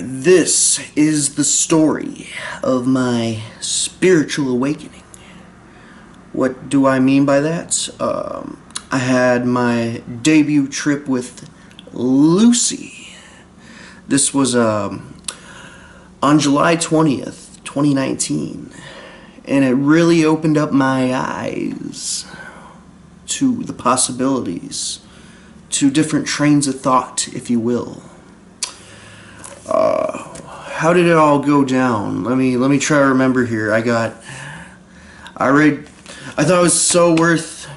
This is the story of my spiritual awakening. What do I mean by that? I had my debut trip with Lucy. This was on July 20th, 2019. And it really opened up my eyes to the possibilities, to different trains of thought, if you will. How did it all go down? Let me try to remember here. I thought it was so worth.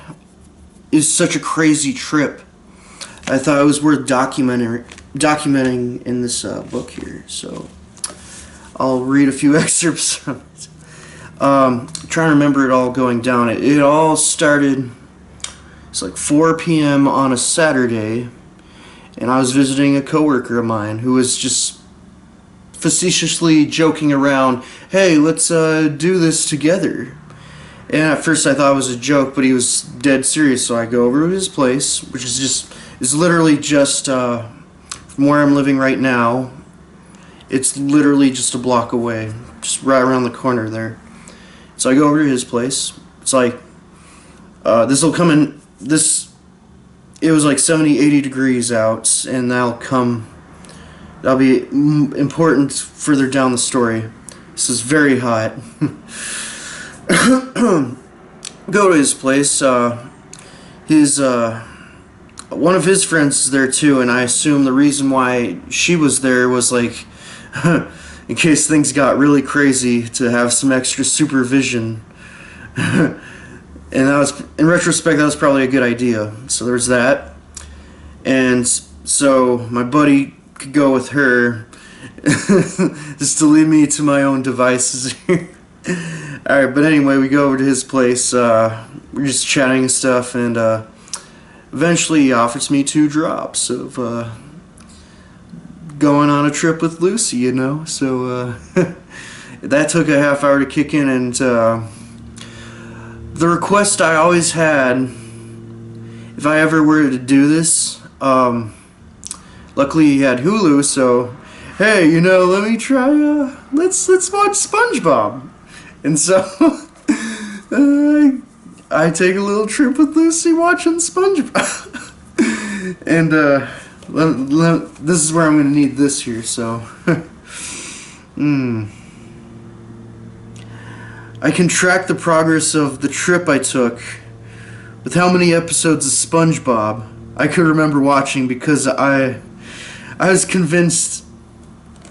It's such a crazy trip. I thought it was worth documenting in this book here. So I'll read a few excerpts from it. Trying to remember it all going down. It all started. It's like 4 p.m. on a Saturday, and I was visiting a coworker of mine who was just facetiously joking around, "Hey, let's do this together." And at first I thought it was a joke, but he was dead serious, so I go over to his place, which is literally just from where I'm living right now. It's literally just a block away, just right around the corner there. So I go over to his place. It's like, it was like 70, 80 degrees out, and that'll be important further down the story. This is very hot. Go to his place. One of his friends is there too, and I assume the reason why she was there was like, in case things got really crazy, to have some extra supervision. And that was, in retrospect, that was probably a good idea. So there's that. And so my buddy could go with her just to leave me to my own devices here. Alright, but anyway, we go over to his place. We're just chatting and stuff, and eventually he offers me 2 drops of going on a trip with Lucy, you know. So that took a half hour to kick in, and the request I always had, if I ever were to do this, luckily he had Hulu, so hey, you know, let me try. Let's watch SpongeBob, and so I take a little trip with Lucy watching SpongeBob, and this is where I'm gonna need this here. So, I can track the progress of the trip I took with how many episodes of SpongeBob I could remember watching, because I convinced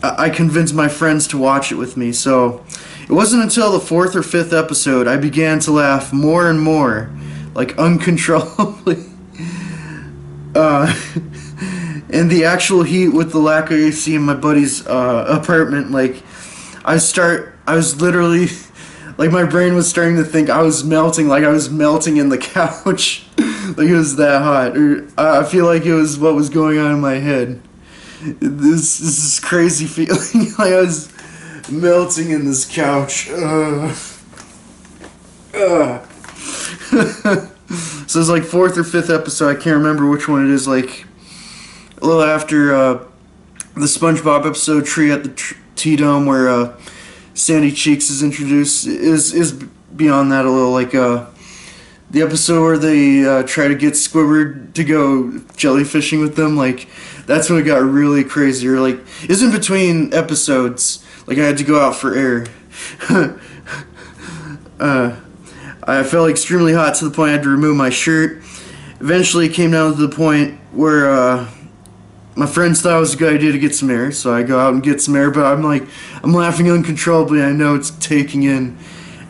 my friends to watch it with me. So it wasn't until the 4th or 5th episode I began to laugh more and more, like uncontrollably. And the actual heat with the lack of AC in my buddy's apartment, like I was literally, like, my brain was starting to think I was melting, like I was melting in the couch. Like it was that hot. Or I feel like it was what was going on in my head. This is crazy feeling. Like I was melting in this couch. So it's like 4th or 5th episode. I can't remember which one it is. Like a little after the SpongeBob episode, Tree at the T-Dome, where Sandy Cheeks is introduced, is beyond that a little. Like the episode where they try to get Squidward to go jellyfishing with them, like that's when it got really crazy. Or like, it was in between episodes, like I had to go out for air. I felt extremely hot to the point I had to remove my shirt. Eventually it came down to the point where my friends thought it was a good idea to get some air, so I go out and get some air, but I'm laughing uncontrollably. I know it's taking in,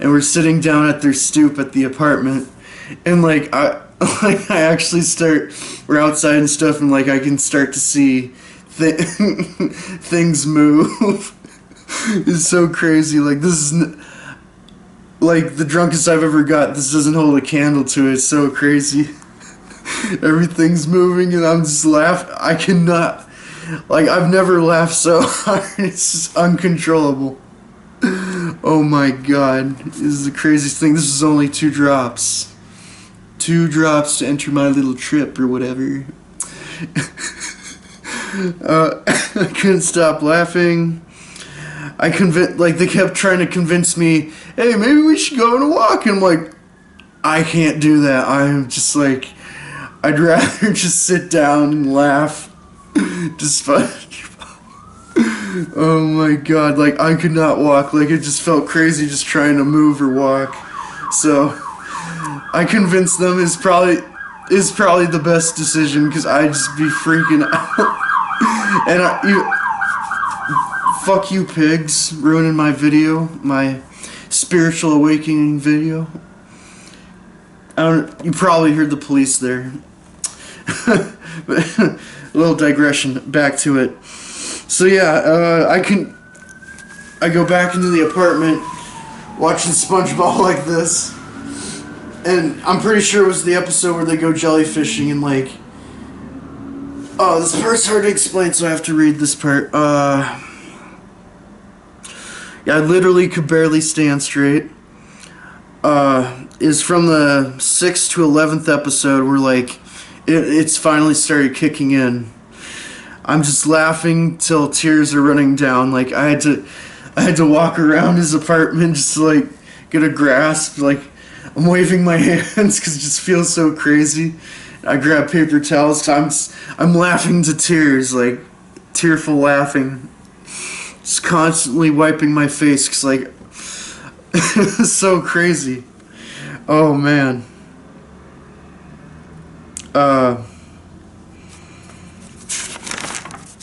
and we're sitting down at their stoop at the apartment, and like I actually we're outside and stuff, and like I can start to see things move. It's so crazy. Like this is like the drunkest I've ever got. This doesn't hold a candle to it. It's so crazy. Everything's moving, and I'm just laughing. I cannot, like, I've never laughed so hard. It's just uncontrollable. Oh my god, this is the craziest thing. This is only 2 drops. 2 drops to enter my little trip or whatever. I couldn't stop laughing. They kept trying to convince me, hey, maybe we should go on a walk. And I'm like, I can't do that. I'm just like, I'd rather just sit down and laugh. Just fun. Oh my god, like I could not walk. Like it just felt crazy just trying to move or walk. So I convinced them is probably the best decision because I'd just be freaking out. And fuck you pigs, ruining my video, my spiritual awakening video. You probably heard the police there. But a little digression, back to it. So yeah, I go back into the apartment watching SpongeBob like this, and I'm pretty sure it was the episode where they go jellyfishing and like, oh, this part's hard to explain, so I have to read this part. Yeah, I literally could barely stand straight. Is from the 6th to 11th episode where like it's finally started kicking in. I'm just laughing till tears are running down. Like I had to walk around his apartment just to like get a grasp. Like I'm waving my hands because it just feels so crazy. I grab paper towels. I'm laughing to tears, like tearful laughing. Just constantly wiping my face because like it's so crazy. Oh man.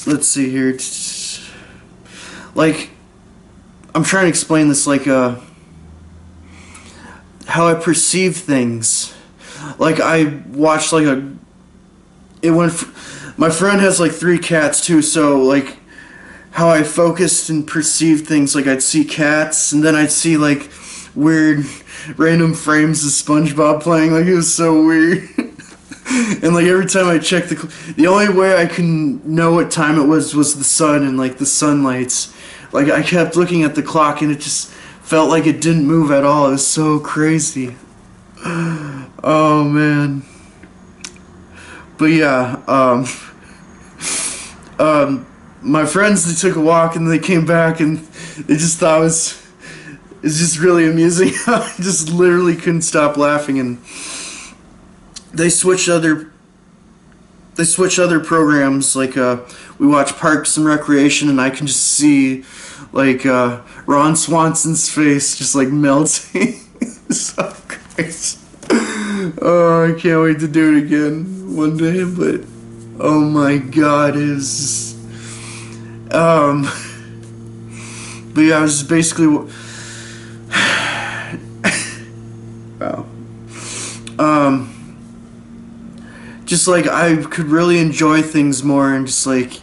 Let's see here. Like, I'm trying to explain this, like, how I perceive things. Like, I watched, like, my friend has, like, 3 cats, too, so, like, how I focused and perceived things, like, I'd see cats, and then I'd see, like, weird, random frames of SpongeBob playing, like, it was so weird. And like every time I checked the only way I can know what time it was the sun and like the sunlights. Like I kept looking at the clock and it just felt like it didn't move at all. It was so crazy. Oh man. But yeah, my friends, they took a walk and they came back and they just thought it's just really amusing. I just literally couldn't stop laughing, and they switch other programs. Like we watch Parks and Recreation, and I can just see like Ron Swanson's face just like melting. So crazy. Oh, I can't wait to do it again one day. But oh my god, it is but yeah, I was just basically wow. Just like I could really enjoy things more, and just like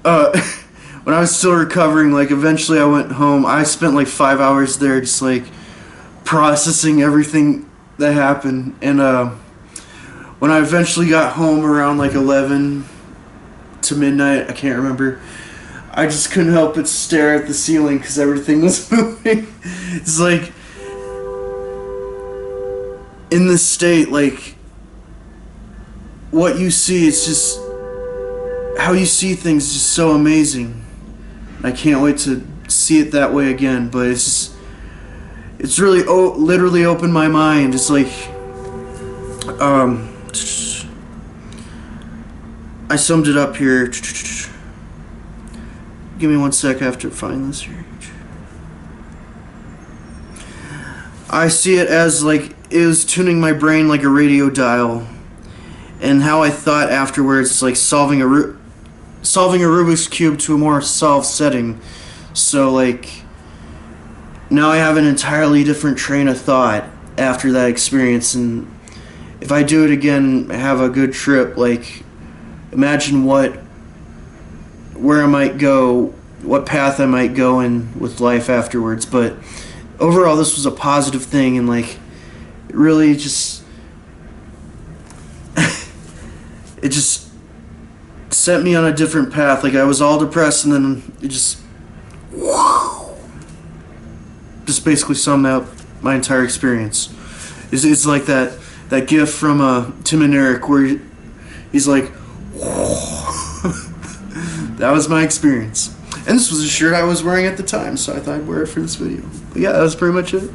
when I was still recovering, like eventually I went home. I spent like 5 hours there just like processing everything that happened, and when I eventually got home around like 11 to midnight, I can't remember, I just couldn't help but stare at the ceiling because everything was moving. It's like in this state, like what you see, it's just how you see things is just so amazing. I can't wait to see it that way again. But it's really literally opened my mind. It's like I summed it up here. Give me 1 sec, I have to find this here. I see it as like it was tuning my brain like a radio dial. And how I thought afterwards, like solving a Rubik's Cube to a more solved setting. So like now I have an entirely different train of thought after that experience, and if I do it again, have a good trip, like imagine where I might go, what path I might go in with life afterwards. But overall, this was a positive thing, and like it really just it just set me on a different path. Like I was all depressed, and then it just basically summed up my entire experience. It's like that gif from Tim and Eric where he's like that was my experience. And this was a shirt I was wearing at the time, so I thought I'd wear it for this video. But yeah, that was pretty much it.